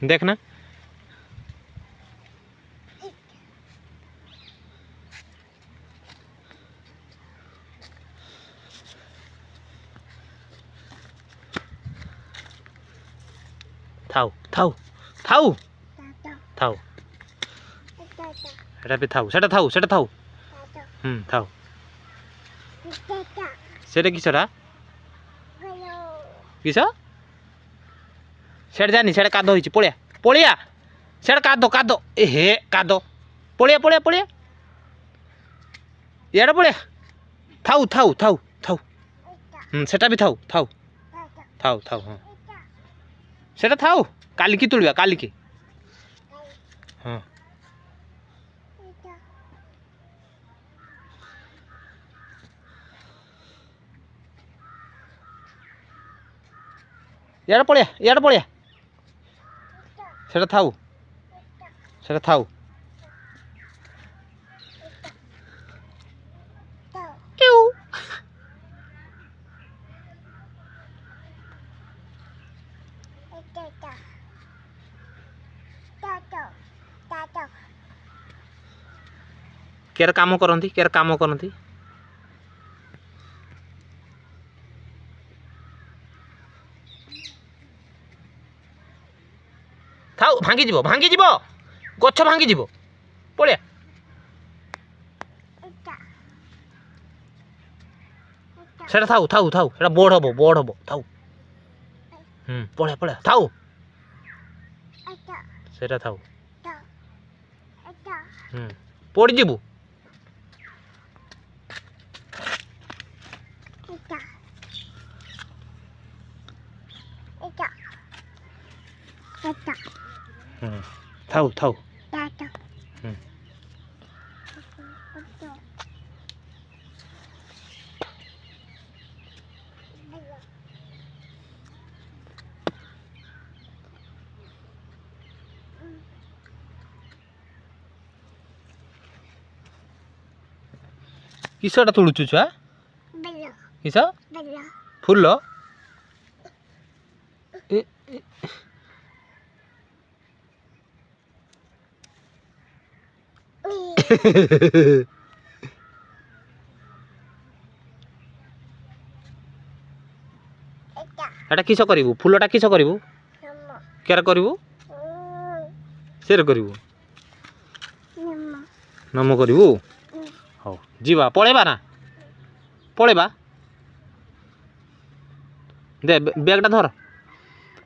देखना थाउ थाउ थाउ थाउ सेटा भी थाउ सेटा थाउ सेटा थाउ थाउ सेटा किसरा किस सेट जानी सेटा कादो होइछि पळिया पळिया सेटा कादो कादो ए हे कादो पळिया पळिया पळिया याडा पळिया थाउ थाउ थाउ थाउ सेटा भी थाउ थाउ थाउ थाउ हां सेटा थाउ काली की तुलवा काली की हां याडा पळिया सेटा थाउ सेटा थाउ क्यों केर काम करती थाउ भांगी जीव गछ भांगी जीव पळिया सेटा थाउ थाउ थाउ सेटा बोर्ड हबो थाउ पळिया पळिया थाउ सेटा थाउ पड़ी जीवु थाउ थाउ किसटा तुलुचु छुआ किस फुल एटा किस करिवु फुलटा किस करिवु केर करिवु सेर करिवु नम करिवु हौ जीवा पळेबा ना पळेबा दे बैगटा धर